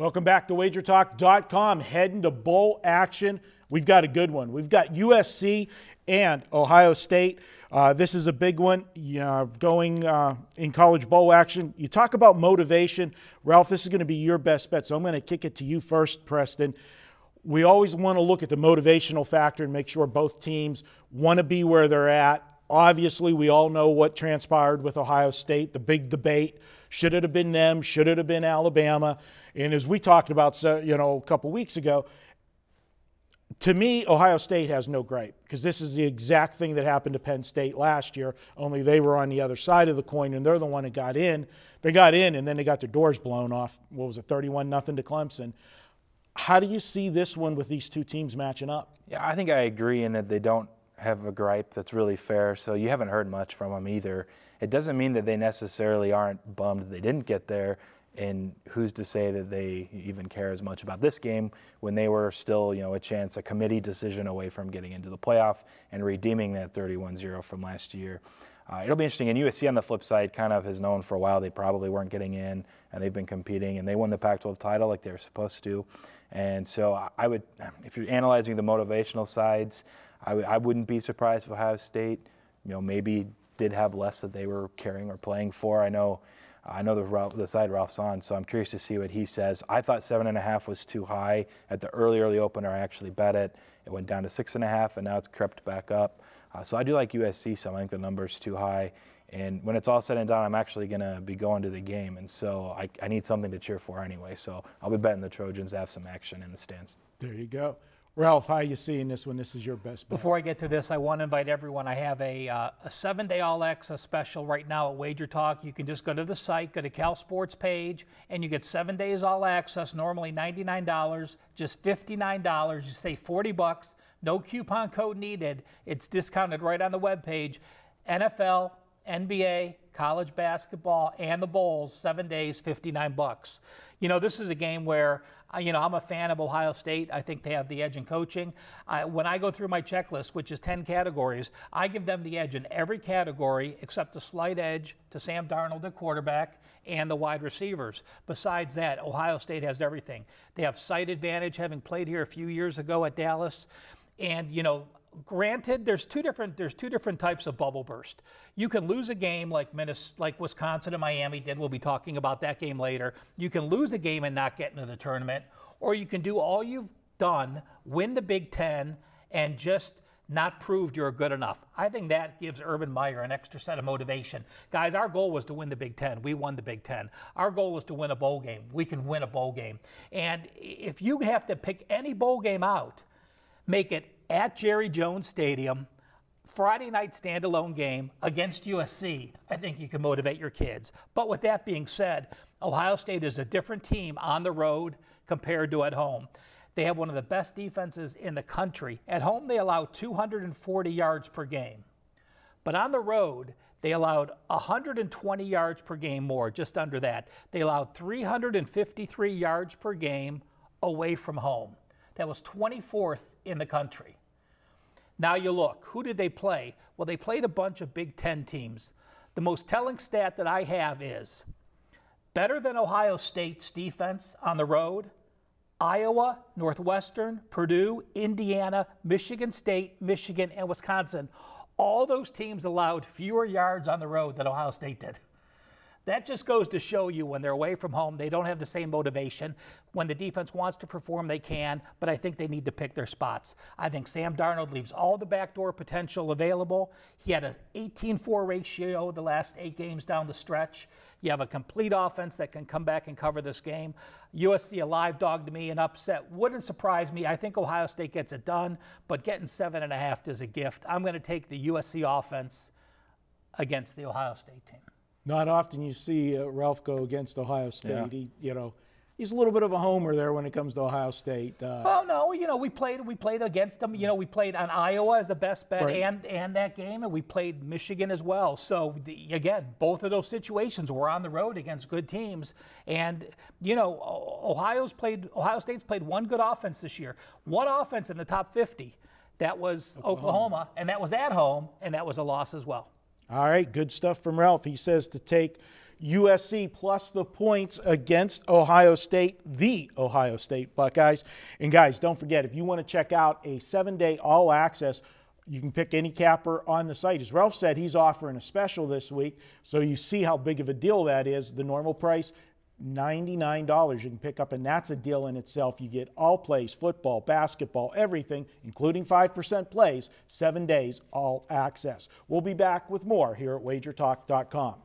Welcome back to WagerTalk.com. Heading to bowl action. We've got a good one. We've got USC and Ohio State. This is a big one going in college bowl action. You talk about motivation. Ralph, this is going to be your best bet, so I'm going to kick it to you first, Preston. We always want to look at the motivational factor and make sure both teams want to be where they're at. Obviously, we all know what transpired with Ohio State, the big debate. Should it have been them? Should it have been Alabama? And as we talked about a couple weeks ago, to me, Ohio State has no gripe because this is the exact thing that happened to Penn State last year, only they were on the other side of the coin, and they're the one that got in. They got in, and then they got their doors blown off. What was it, 31-0 to Clemson? How do you see this one with these two teams matching up? Yeah, I think I agree in that they don't have a gripe that's really fair, so you haven't heard much from them either. It doesn't mean that they necessarily aren't bummed that they didn't get there, and who's to say that they even care as much about this game when they were still, a committee decision away from getting into the playoff and redeeming that 31-0 from last year. It'll be interesting. And USC on the flip side kind of has known for a while they probably weren't getting in, and they've been competing, and they won the Pac-12 title like they were supposed to. And so I would, if you're analyzing the motivational sides, I wouldn't be surprised if Ohio State, maybe did have less that they were carrying or playing for. I know the side Ralph's on, so I'm curious to see what he says. I thought 7.5 was too high at the early opener. I actually bet it. It went down to 6.5, and now it's crept back up. So I do like USC, so I think the number's too high. And when it's all said and done, I'm actually going to be going to the game, and so I need something to cheer for anyway. So I'll be betting the Trojans to have some action in the stands. There you go. Ralph, how are you seeing this one? This is your best bet. Before I get to this, I want to invite everyone. I have a 7-day all-access special right now at WagerTalk. You can just go to the site, go to Cal Sports page, and you get 7 days all-access, normally $99, just $59. You save $40, no coupon code needed. It's discounted right on the webpage. NFL, NBA, college basketball, and the bowls, 7 days, $59. This is a game where, I'm a fan of Ohio State. I think they have the edge in coaching. When I go through my checklist, which is 10 categories, I give them the edge in every category except a slight edge to Sam Darnold, the quarterback, and the wide receivers. Besides that, Ohio State has everything. They have site advantage, having played here a few years ago at Dallas. And, granted, there's two different types of bubble burst. You can lose a game like Wisconsin and Miami did. We'll be talking about that game later. You can lose a game and not get into the tournament, or you can do all you've done, win the Big Ten, and just not proved you're good enough. I think that gives Urban Meyer an extra set of motivation. Guys, our goal was to win the Big Ten. We won the Big Ten. Our goal was to win a bowl game. We can win a bowl game. And if you have to pick any bowl game out, make it at Jerry Jones Stadium, Friday night standalone game against USC. I think you can motivate your kids. But with that being said, Ohio State is a different team on the road compared to at home. They have one of the best defenses in the country. At home, they allow 240 yards per game. But on the road, they allowed 120 yards per game more, just under that. They allowed 353 yards per game away from home. That was 24th in the country. Now you look, who did they play? Well, they played a bunch of Big Ten teams. The most telling stat that I have is better than Ohio State's defense on the road, Iowa, Northwestern, Purdue, Indiana, Michigan State, Michigan, and Wisconsin. All those teams allowed fewer yards on the road than Ohio State did. That just goes to show you when they're away from home, they don't have the same motivation. When the defense wants to perform, they can, but I think they need to pick their spots. I think Sam Darnold leaves all the backdoor potential available. He had an 18-4 ratio the last 8 games down the stretch. You have a complete offense that can come back and cover this game. USC a live dog to me, an upset. Wouldn't surprise me. I think Ohio State gets it done, but getting 7.5 is a gift. I'm going to take the USC offense against the Ohio State team. Not often you see Ralph go against Ohio State. Yeah. He's a little bit of a homer there when it comes to Ohio State. Well, no, we played against them. We played on Iowa as the best bet, right, and that game, and we played Michigan as well. So again, both of those situations were on the road against good teams. And Ohio State's played one good offense this year. One offense in the top 50. That was Oklahoma, and that was at home, and that was a loss as well. All right, good stuff from Ralph. He says to take USC plus the points against Ohio State, the Ohio State Buckeyes. And guys, don't forget, if you want to check out a 7-day all-access, you can pick any capper on the site. As Ralph said, he's offering a special this week, so you see how big of a deal that is. The normal price, $99 you can pick up, and that's a deal in itself. You get all plays, football, basketball, everything, including 5% plays, 7 days, all access. We'll be back with more here at WagerTalk.com.